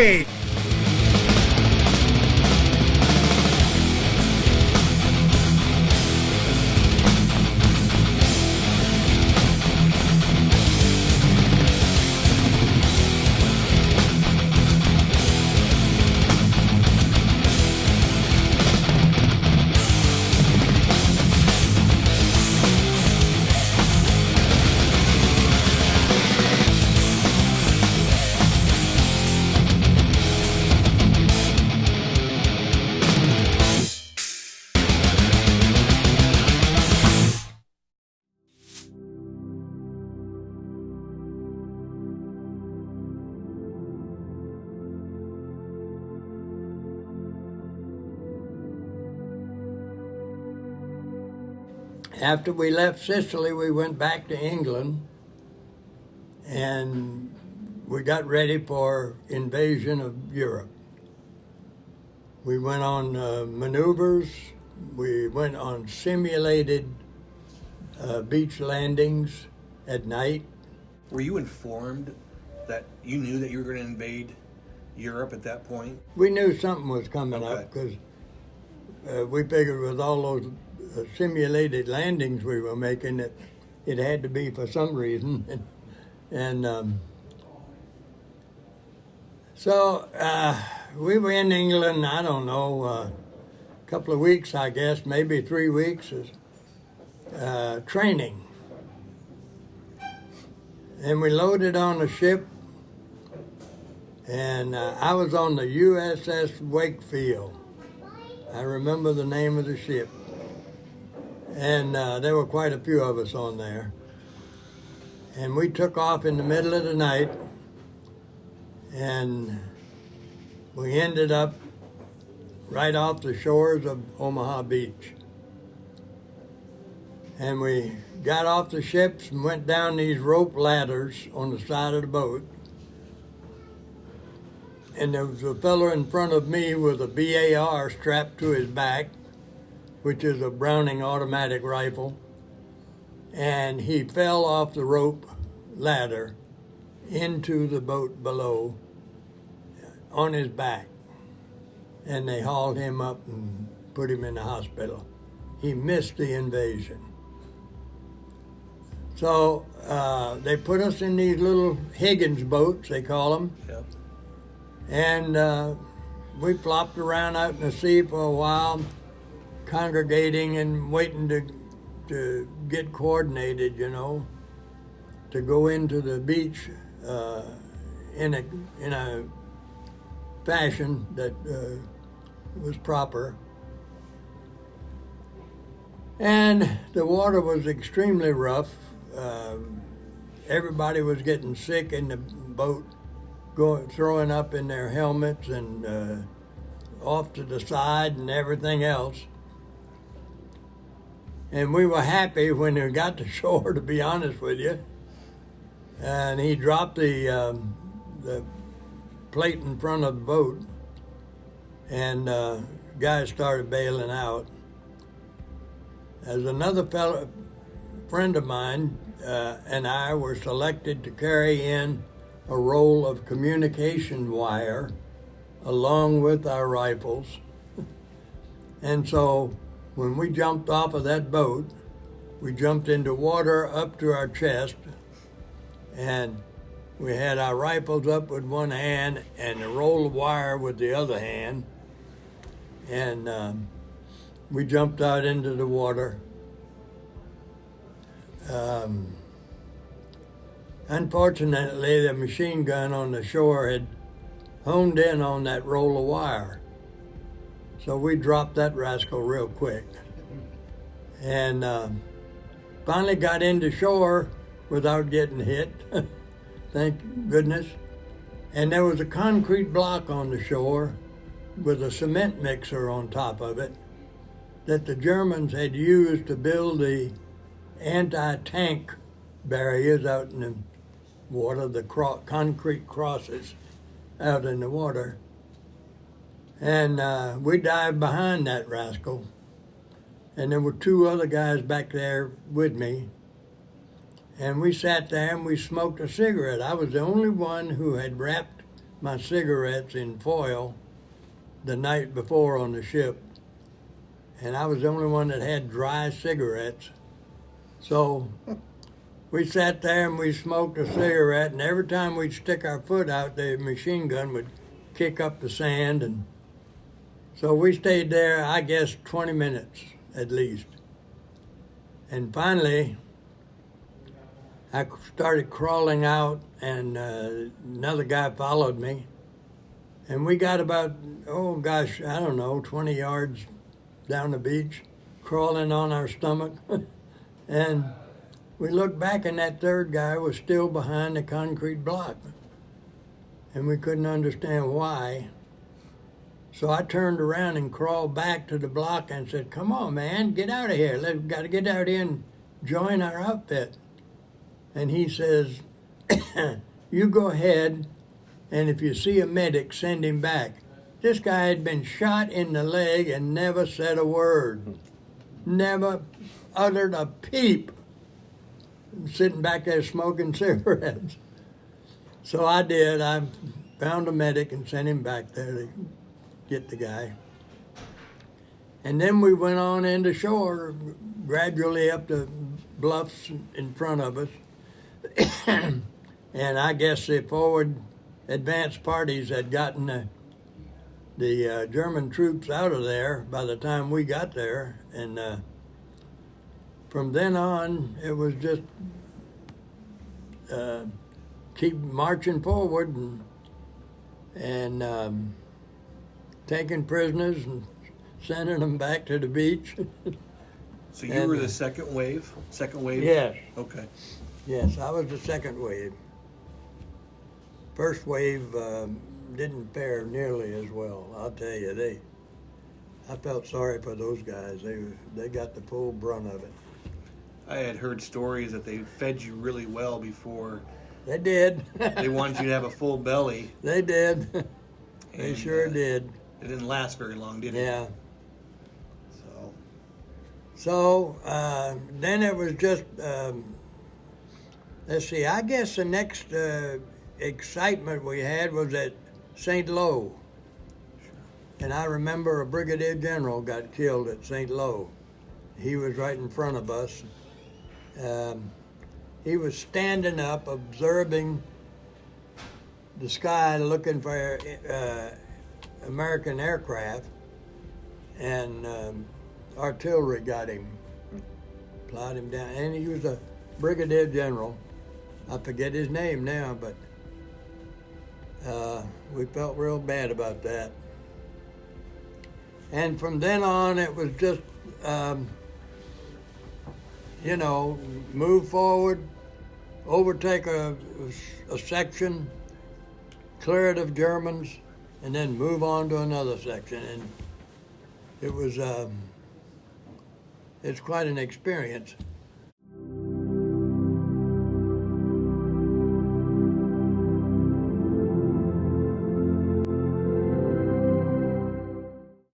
DDay! After we left Sicily, we went back to England, and we got ready for invasion of Europe. We went on maneuvers. We went on simulated beach landings at night. Were you informed that you knew that you were going to invade Europe at that point? We knew something was coming Okay. up because we figured with all those simulated landings we were making that it had to be for some reason. So we were in England, I don't know, a couple of weeks, I guess, maybe 3 weeks, training. And we loaded on a ship, and I was on the USS Wakefield. I remember the name of the ship. And there were quite a few of us on there. And we took off in the middle of the night, and we ended up right off the shores of Omaha Beach. And we got off the ships and went down these rope ladders on the side of the boat. And there was a fellow in front of me with a BAR strapped to his back, which is a Browning automatic rifle. And he fell off the rope ladder into the boat below on his back. And they hauled him up and put him in the hospital. He missed the invasion. So they put us in these little Higgins boats, they call them. Yep. And we flopped around out in the sea for a while, congregating and waiting to get coordinated, you know, to go into the beach in a fashion that was proper. And the water was extremely rough. Everybody was getting sick in the boat, throwing up in their helmets and off to the side and everything else. And we were happy when we got to shore, to be honest with you. And he dropped the plate in front of the boat, and guys started bailing out. As another friend of mine and I were selected to carry in a roll of communication wire along with our rifles. And so when we jumped off of that boat, we jumped into water up to our chest, and we had our rifles up with one hand and a roll of wire with the other hand, and we jumped out into the water. Unfortunately, the machine gun on the shore had honed in on that roll of wire. So we dropped that rascal real quick. And finally got into shore without getting hit, thank goodness. And there was a concrete block on the shore with a cement mixer on top of it that the Germans had used to build the anti-tank barriers out in the water, the concrete crosses out in the water. And we dived behind that rascal. And there were two other guys back there with me. And we sat there and we smoked a cigarette. I was the only one who had wrapped my cigarettes in foil the night before on the ship, and I was the only one that had dry cigarettes. So we sat there and we smoked a cigarette, and every time we'd stick our foot out, the machine gun would kick up the sand, and so we stayed there, I guess, 20 minutes at least. And finally, I started crawling out, and another guy followed me. And we got about, 20 yards down the beach, crawling on our stomach. And we looked back, and that third guy was still behind the concrete block. And we couldn't understand why. So I turned around and crawled back to the block and said, "Come on, man, get out of here. We've got to get out here and join our outfit." And he says, "You go ahead, and if you see a medic, send him back." This guy had been shot in the leg and never said a word, never uttered a peep, sitting back there smoking cigarettes. So I did. I found a medic and sent him back there to get the guy. And then we went on into shore, gradually up the bluffs in front of us. And I guess the forward advance parties had gotten the German troops out of there by the time we got there. And from then on, it was just keep marching forward and taking prisoners and sending them back to the beach. So you were the second wave? Second wave? Yes. Okay. Yes, I was the second wave. First wave didn't fare nearly as well. I'll tell you, I felt sorry for those guys. They got the full brunt of it. I had heard stories that they fed you really well before. They did. They wanted you to have a full belly. They did. They sure did. It didn't last very long, did it? Yeah. So then it was just, let's see, I guess the next excitement we had was at St. Lo. And I remember a brigadier general got killed at St. Lo. He was right in front of us. He was standing up, observing the sky, looking for American aircraft, and artillery got him, plowed him down. And he was a brigadier general. I forget his name now, but we felt real bad about that. And from then on, it was just, move forward, overtake a section, clear it of Germans, and then move on to another section. And it was, it's quite an experience.